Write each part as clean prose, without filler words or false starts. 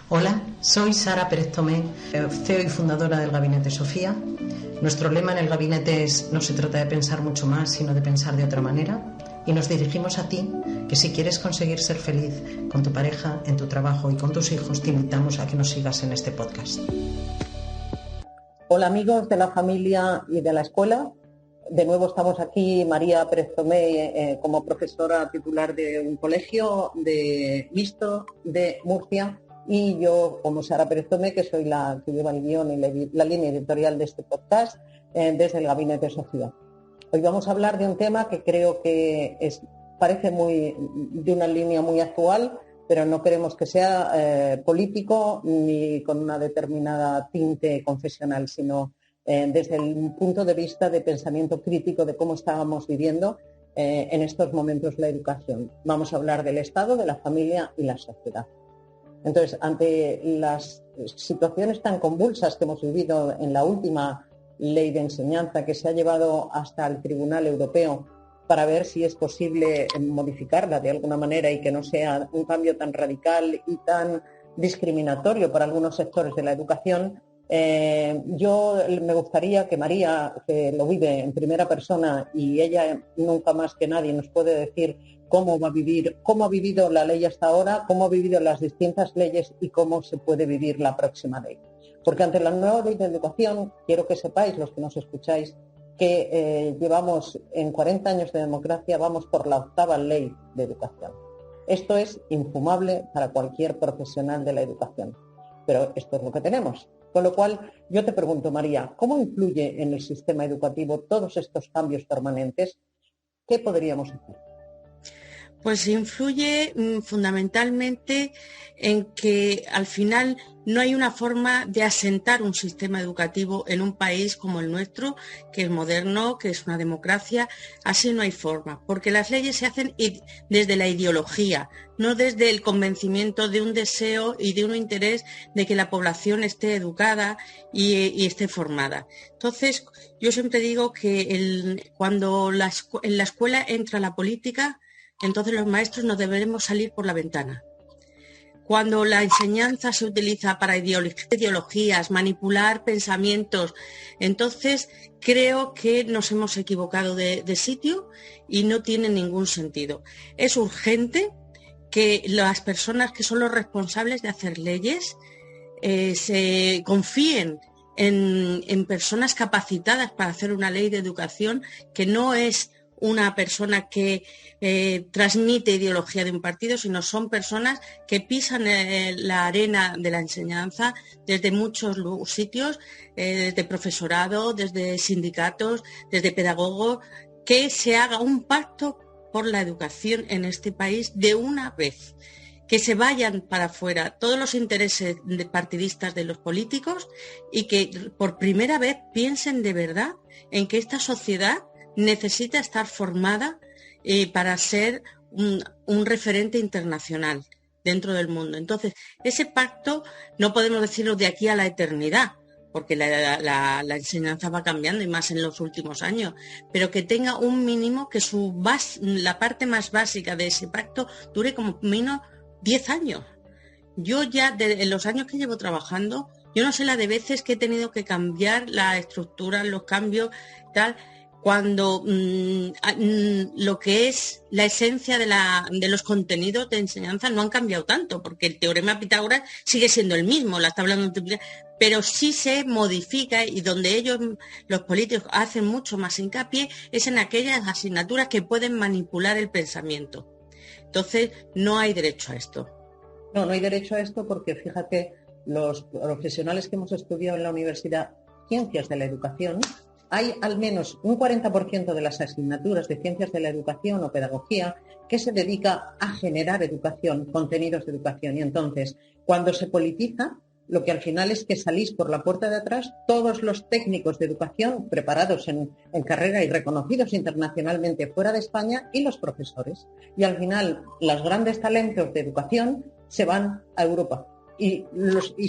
Hola, soy Sara Pérez Tomé, CEO y fundadora del Gabinete Sofía. Nuestro lema en el gabinete es: no se trata de pensar mucho más, sino de pensar de otra manera. Y nos dirigimos a ti, que si quieres conseguir ser feliz con tu pareja, en tu trabajo y con tus hijos, te invitamos a que nos sigas en este podcast. Hola amigos de la familia y de la escuela. De nuevo estamos aquí, María Pérez Tomé, como profesora titular de un colegio de mixto de Murcia, y yo como Sara Pérez Tomé, que soy la que lleva el guión y la línea editorial de este podcast desde el Gabinete Sofía. Hoy vamos a hablar de un tema que creo que parece de una línea muy actual, pero no queremos que sea político ni con una determinada tinte confesional, sino desde el punto de vista de pensamiento crítico de cómo estábamos viviendo en estos momentos la educación. Vamos a hablar del Estado, de la familia y la sociedad. Entonces, ante las situaciones tan convulsas que hemos vivido en la última ley de enseñanza, que se ha llevado hasta el Tribunal Europeo para ver si es posible modificarla de alguna manera y que no sea un cambio tan radical y tan discriminatorio para algunos sectores de la educación, yo me gustaría que María, que lo vive en primera persona y ella nunca más que nadie nos puede decir cómo ha vivido la ley hasta ahora, cómo ha vivido las distintas leyes y cómo se puede vivir la próxima ley. Porque ante la nueva ley de educación, quiero que sepáis, los que nos escucháis, que llevamos en 40 años de democracia, vamos por la 8ª ley de educación. Esto es infumable para cualquier profesional de la educación, pero esto es lo que tenemos. Con lo cual, yo te pregunto, María, ¿cómo influye en el sistema educativo todos estos cambios permanentes? ¿Qué podríamos hacer? Pues influye fundamentalmente en que al final no hay una forma de asentar un sistema educativo en un país como el nuestro, que es moderno, que es una democracia. Así no hay forma, porque las leyes se hacen desde la ideología, no desde el convencimiento de un deseo y de un interés de que la población esté educada y esté formada. Entonces, yo siempre digo que cuando en la escuela entra la política, entonces los maestros no deberemos salir por la ventana. Cuando la enseñanza se utiliza para ideologías, manipular pensamientos, entonces creo que nos hemos equivocado de sitio y no tiene ningún sentido. Es urgente que las personas que son los responsables de hacer leyes se confíen en personas capacitadas para hacer una ley de educación, que no es una persona que transmite ideología de un partido, sino son personas que pisan la arena de la enseñanza desde muchos sitios, desde profesorado, desde sindicatos, desde pedagogos, que se haga un pacto por la educación en este país de una vez. Que se vayan para afuera todos los intereses partidistas de los políticos y que por primera vez piensen de verdad en que esta sociedad necesita estar formada para ser un referente internacional dentro del mundo. Entonces, ese pacto no podemos decirlo de aquí a la eternidad, porque la enseñanza va cambiando y más en los últimos años, pero que tenga un mínimo, que la parte más básica de ese pacto dure como menos 10 años. Yo ya, en los años que llevo trabajando, yo no sé la de veces que he tenido que cambiar la estructura, los cambios, tal, cuando lo que es la esencia de los contenidos de enseñanza no han cambiado tanto, porque el teorema de Pitágoras sigue siendo el mismo, las tablas de multiplicación, pero sí se modifica, y donde los políticos hacen mucho más hincapié es en aquellas asignaturas que pueden manipular el pensamiento. Entonces, no hay derecho a esto. No hay derecho a esto porque, fíjate, los profesionales que hemos estudiado en la universidad Ciencias de la Educación, hay al menos un 40% de las asignaturas de Ciencias de la Educación o Pedagogía que se dedica a generar educación, contenidos de educación. Y entonces, cuando se politiza, lo que al final es que salís por la puerta de atrás todos los técnicos de educación preparados en carrera y reconocidos internacionalmente fuera de España, y los profesores. Y al final, los grandes talentos de educación se van a Europa y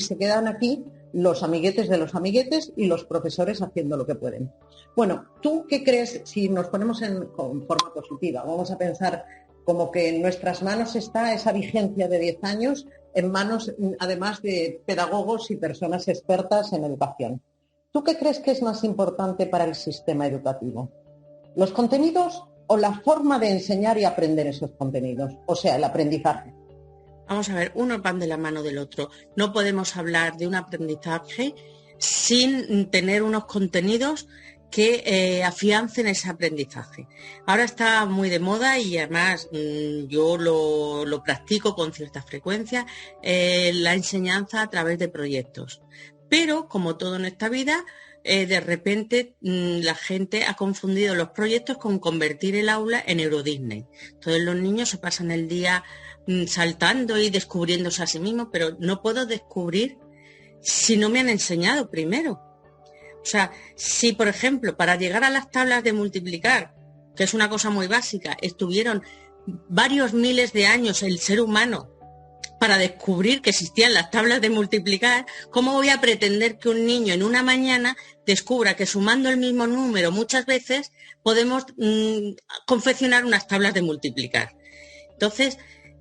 se quedan aquí los amiguetes de los amiguetes y los profesores haciendo lo que pueden. Bueno, ¿tú qué crees si nos ponemos con forma positiva? Vamos a pensar como que en nuestras manos está esa vigencia de 10 años en manos, además de pedagogos y personas expertas en educación. ¿Tú qué crees que es más importante para el sistema educativo? ¿Los contenidos o la forma de enseñar y aprender esos contenidos? O sea, el aprendizaje. Vamos a ver, uno van de la mano del otro. No podemos hablar de un aprendizaje sin tener unos contenidos que afiancen ese aprendizaje. Ahora está muy de moda y además yo lo practico con cierta frecuencia, la enseñanza a través de proyectos. Pero, como todo en esta vida, de repente la gente ha confundido los proyectos con convertir el aula en Euro Disney. Todos los niños se pasan el día saltando y descubriéndose a sí mismos, pero no puedo descubrir si no me han enseñado primero. O sea, si por ejemplo para llegar a las tablas de multiplicar, que es una cosa muy básica, estuvieron varios miles de años el ser humano para descubrir que existían las tablas de multiplicar, ¿cómo voy a pretender que un niño en una mañana descubra que sumando el mismo número muchas veces podemos confeccionar unas tablas de multiplicar? Entonces,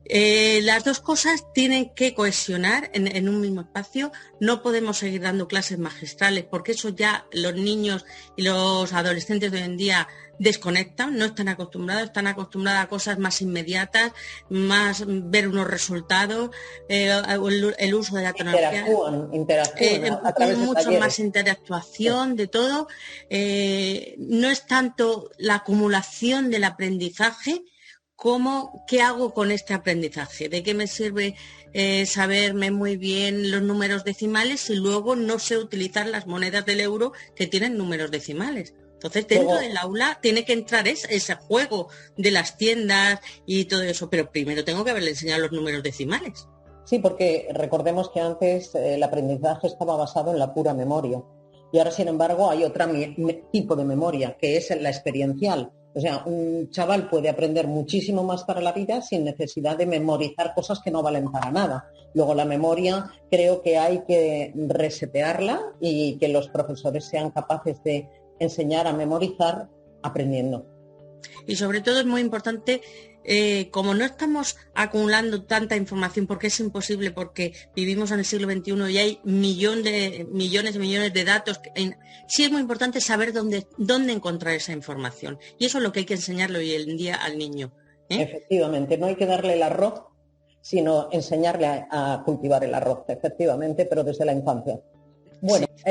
las dos cosas tienen que cohesionar en un mismo espacio. No podemos seguir dando clases magistrales porque eso ya los niños y los adolescentes de hoy en día desconectan, no están acostumbrados a cosas más inmediatas, más ver unos resultados, el uso de la tecnología. Interactúan a través de mucho talleres. Más interactuación, de todo. No es tanto la acumulación del aprendizaje, ¿cómo, qué hago con este aprendizaje? ¿De qué me sirve saberme muy bien los números decimales si luego no sé utilizar las monedas del euro que tienen números decimales? Entonces, dentro del aula tiene que entrar ese juego de las tiendas y todo eso, pero primero tengo que haberle enseñado los números decimales. Sí, porque recordemos que antes el aprendizaje estaba basado en la pura memoria y ahora, sin embargo, hay otro tipo de memoria, que es la experiencial. O sea, un chaval puede aprender muchísimo más para la vida sin necesidad de memorizar cosas que no valen para nada. Luego, la memoria creo que hay que resetearla y que los profesores sean capaces de enseñar a memorizar aprendiendo. Y sobre todo es muy importante, como no estamos acumulando tanta información, porque es imposible, porque vivimos en el siglo XXI y hay millones y millones de datos, sí es muy importante saber dónde encontrar esa información. Y eso es lo que hay que enseñarle hoy en día al niño. Efectivamente, no hay que darle el arroz, sino enseñarle a cultivar el arroz, efectivamente, pero desde la infancia. Bueno, sí.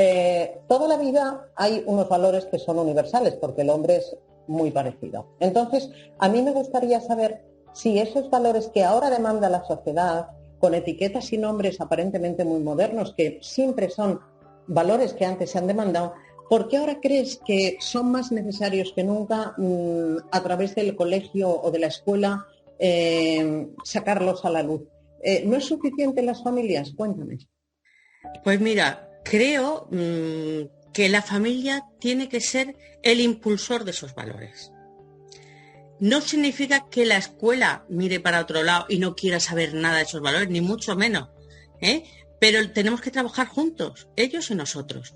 Toda la vida hay unos valores que son universales, porque el hombre es muy parecido. Entonces, a mí me gustaría saber si esos valores que ahora demanda la sociedad, con etiquetas y nombres aparentemente muy modernos, que siempre son valores que antes se han demandado, ¿por qué ahora crees que son más necesarios que nunca a través del colegio o de la escuela sacarlos a la luz? ¿No es suficiente en las familias? Cuéntame. Pues mira, creo que la familia tiene que ser el impulsor de esos valores. No significa que la escuela mire para otro lado y no quiera saber nada de esos valores, ni mucho menos, pero tenemos que trabajar juntos, ellos y nosotros.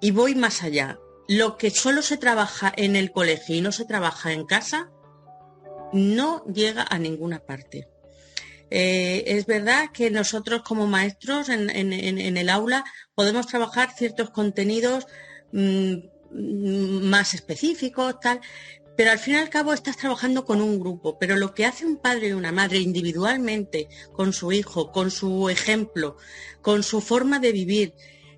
Y voy más allá. Lo que solo se trabaja en el colegio y no se trabaja en casa, no llega a ninguna parte. Es verdad que nosotros como maestros en el aula podemos trabajar ciertos contenidos más específicos, tal, pero al fin y al cabo estás trabajando con un grupo. Pero lo que hace un padre y una madre individualmente con su hijo, con su ejemplo, con su forma de vivir,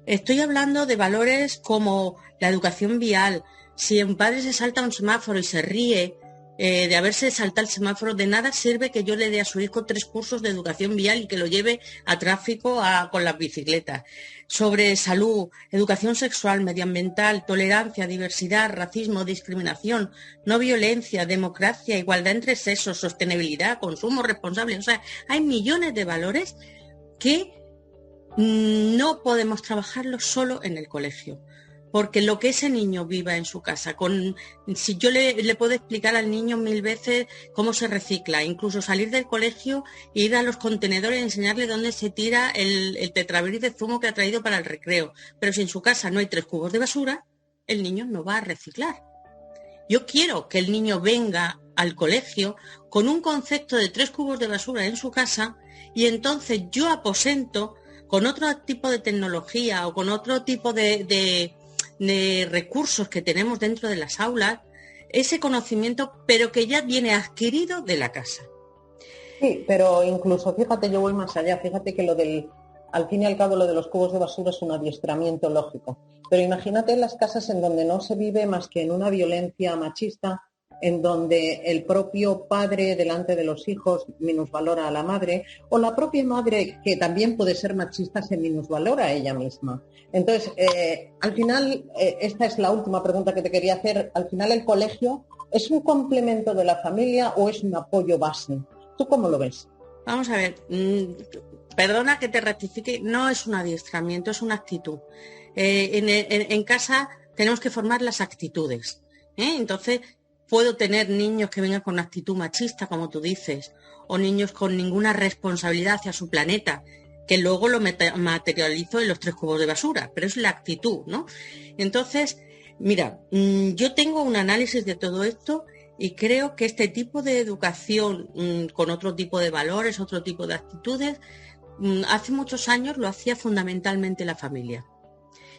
estoy hablando de valores como la educación vial. Si un padre se salta un semáforo y se ríe de haberse saltado el semáforo, de nada sirve que yo le dé a su hijo 3 cursos de educación vial y que lo lleve a tráfico con las bicicletas. Sobre salud, educación sexual, medioambiental, tolerancia, diversidad, racismo, discriminación, no violencia, democracia, igualdad entre sexos, sostenibilidad, consumo responsable. O sea, hay millones de valores que no podemos trabajarlos solo en el colegio. Porque lo que ese niño viva en su casa, si yo le puedo explicar al niño 1000 veces cómo se recicla, incluso salir del colegio, ir a los contenedores y enseñarle dónde se tira el tetrabric de zumo que ha traído para el recreo. Pero si en su casa no hay 3 cubos de basura, el niño no va a reciclar. Yo quiero que el niño venga al colegio con un concepto de 3 cubos de basura en su casa y entonces yo aposento con otro tipo de tecnología o con otro tipo de recursos que tenemos dentro de las aulas, ese conocimiento, pero que ya viene adquirido de la casa. Sí, pero incluso, fíjate, yo voy más allá, fíjate que al fin y al cabo, lo de los cubos de basura es un adiestramiento lógico. Pero imagínate las casas en donde no se vive más que en una violencia machista, en donde el propio padre delante de los hijos minusvalora a la madre, o la propia madre, que también puede ser machista, se minusvalora a ella misma. Entonces, al final, esta es la última pregunta que te quería hacer. Al final, ¿el colegio es un complemento de la familia o es un apoyo base? ¿Tú cómo lo ves? Vamos a ver, perdona que te rectifique, no es un adiestramiento, es una actitud. En casa tenemos que formar las actitudes, entonces puedo tener niños que vengan con una actitud machista, como tú dices, o niños con ninguna responsabilidad hacia su planeta, que luego lo materializo en los 3 cubos de basura, pero es la actitud, ¿no? Entonces, mira, yo tengo un análisis de todo esto y creo que este tipo de educación con otro tipo de valores, otro tipo de actitudes, hace muchos años lo hacía fundamentalmente la familia.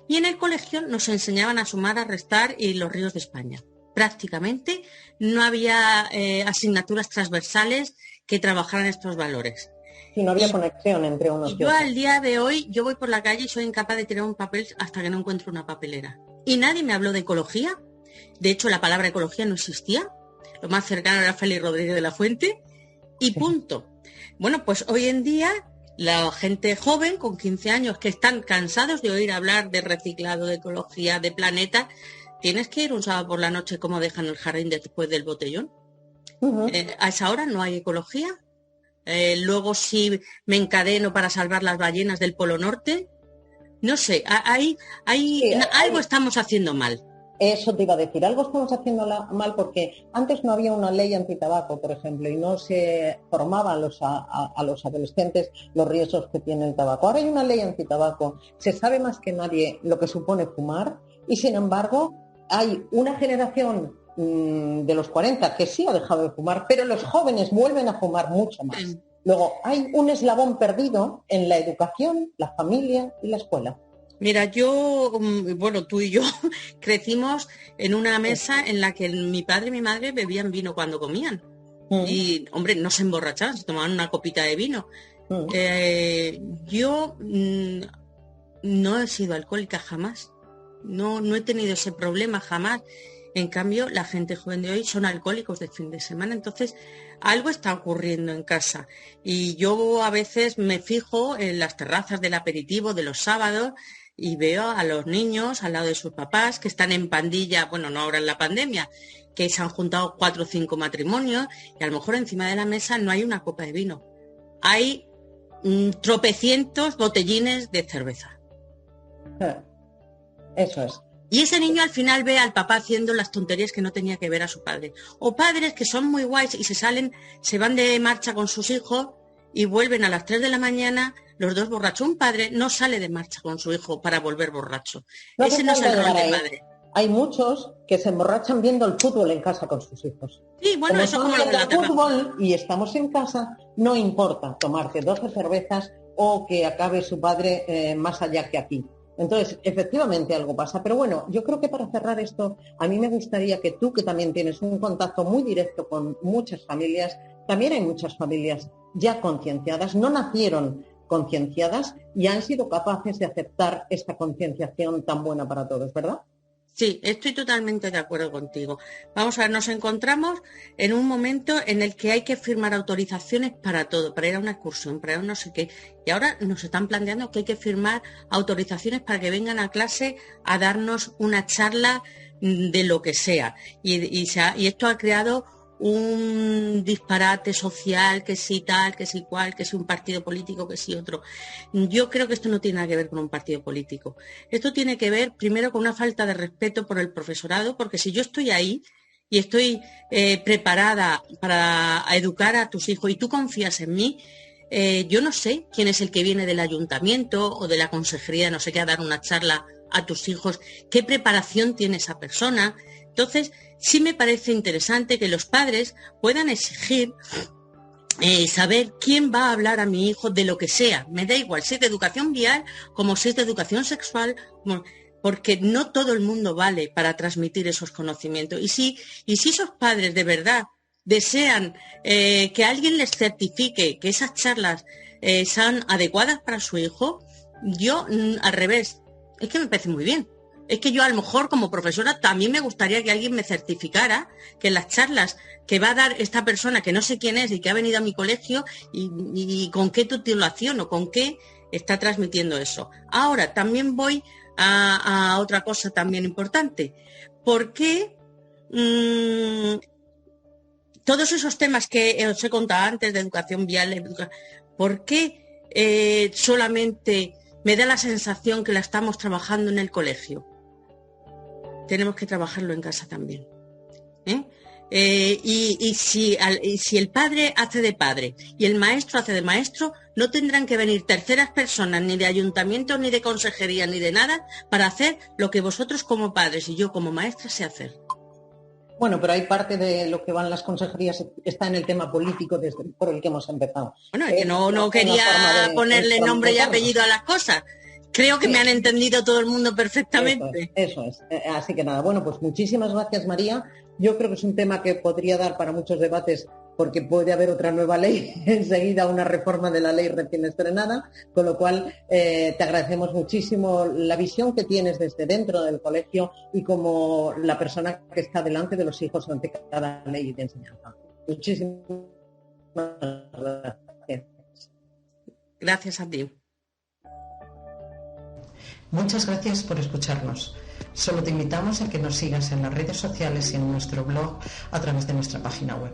Y en el colegio nos enseñaban a sumar, a restar y los ríos de España. Prácticamente no había asignaturas transversales que trabajaran estos valores. Sí, no había conexión entre unos y yo otros. al día de hoy, yo voy por la calle y soy incapaz de tirar un papel hasta que no encuentro una papelera. Y nadie me habló de ecología. De hecho, la palabra ecología no existía. Lo más cercano era Félix Rodríguez de la Fuente. Y punto. Bueno, pues hoy en día, la gente joven con 15 años que están cansados de oír hablar de reciclado, de ecología, de planeta, tienes que ir un sábado por la noche como dejan el jardín después del botellón. A esa hora no hay ecología. Luego si me encadeno para salvar las ballenas del Polo Norte, no sé, algo estamos haciendo mal. Eso te iba a decir, algo estamos haciendo mal porque antes no había una ley antitabaco, por ejemplo, y no se formaba a los adolescentes los riesgos que tiene el tabaco. Ahora hay una ley antitabaco, se sabe más que nadie lo que supone fumar y sin embargo hay una generación de los 40 que sí ha dejado de fumar, pero los jóvenes vuelven a fumar mucho más. Luego hay un eslabón perdido en la educación, la familia y la escuela. Mira, tú y yo crecimos en una mesa en la que mi padre y mi madre bebían vino cuando comían. Y, hombre, no se emborrachaban, se tomaban una copita de vino. Yo no he sido alcohólica jamás. No he tenido ese problema jamás. En cambio, la gente joven de hoy son alcohólicos de fin de semana. Entonces, algo está ocurriendo en casa. Y yo a veces me fijo en las terrazas del aperitivo de los sábados y veo a los niños al lado de sus papás que están en pandilla, bueno, no ahora en la pandemia, que se han juntado 4 o 5 matrimonios y a lo mejor encima de la mesa no hay una copa de vino. Hay tropecientos botellines de cerveza. Eso es. Y ese niño al final ve al papá haciendo las tonterías que no tenía que ver a su padre. O padres que son muy guays y se van de marcha con sus hijos y vuelven a las 3 de la mañana, los dos borrachos. Un padre no sale de marcha con su hijo para volver borracho. No, ese no es el rol de padre. Hay muchos que se emborrachan viendo el fútbol en casa con sus hijos. Sí, bueno, eso como lo de la fútbol y estamos en casa, no importa tomarte 12 cervezas o que acabe su padre más allá que aquí. Entonces, efectivamente algo pasa. Pero bueno, yo creo que para cerrar esto, a mí me gustaría que tú, que también tienes un contacto muy directo con muchas familias, también hay muchas familias ya concienciadas, no nacieron concienciadas y han sido capaces de aceptar esta concienciación tan buena para todos, ¿verdad? Sí, estoy totalmente de acuerdo contigo. Vamos a ver, nos encontramos en un momento en el que hay que firmar autorizaciones para todo, para ir a una excursión, para ir a un no sé qué. Y ahora nos están planteando que hay que firmar autorizaciones para que vengan a clase a darnos una charla de lo que sea. Y esto ha creado un disparate social, que sí tal, que sí cual, que sí un partido político, que sí otro. Yo creo que esto no tiene nada que ver con un partido político. Esto tiene que ver primero con una falta de respeto por el profesorado, porque si yo estoy ahí y estoy preparada para educar a tus hijos y tú confías en mí, yo no sé quién es el que viene del ayuntamiento o de la consejería, no sé qué, a dar una charla a tus hijos, qué preparación tiene esa persona, Entonces, sí me parece interesante que los padres puedan exigir saber quién va a hablar a mi hijo de lo que sea. Me da igual si es de educación vial como si es de educación sexual, porque no todo el mundo vale para transmitir esos conocimientos. Y si esos padres de verdad desean que alguien les certifique que esas charlas son adecuadas para su hijo, yo al revés, es que me parece muy bien. Es que yo a lo mejor como profesora también me gustaría que alguien me certificara que las charlas que va a dar esta persona que no sé quién es y que ha venido a mi colegio y con qué titulación o con qué está transmitiendo eso. Ahora también voy a otra cosa también importante. ¿Por qué todos esos temas que os he contado antes de educación vial, por qué solamente me da la sensación que la estamos trabajando en el colegio? Tenemos que trabajarlo en casa también. Y si el padre hace de padre y el maestro hace de maestro, no tendrán que venir terceras personas, ni de ayuntamiento, ni de consejería, ni de nada, para hacer lo que vosotros como padres y yo como maestra sé hacer. Bueno, pero hay parte de lo que van las consejerías, está en el tema político por el que hemos empezado. Bueno, es que no quería ponerle nombre y apellido a las cosas. Creo que me han entendido todo el mundo perfectamente. Eso es. Así que nada, bueno, pues muchísimas gracias, María. Yo creo que es un tema que podría dar para muchos debates porque puede haber otra nueva ley, enseguida una reforma de la ley recién estrenada, con lo cual te agradecemos muchísimo la visión que tienes desde dentro del colegio y como la persona que está delante de los hijos ante cada ley de enseñanza. Muchísimas gracias. Gracias a ti. Muchas gracias por escucharnos. Solo te invitamos a que nos sigas en las redes sociales y en nuestro blog a través de nuestra página web.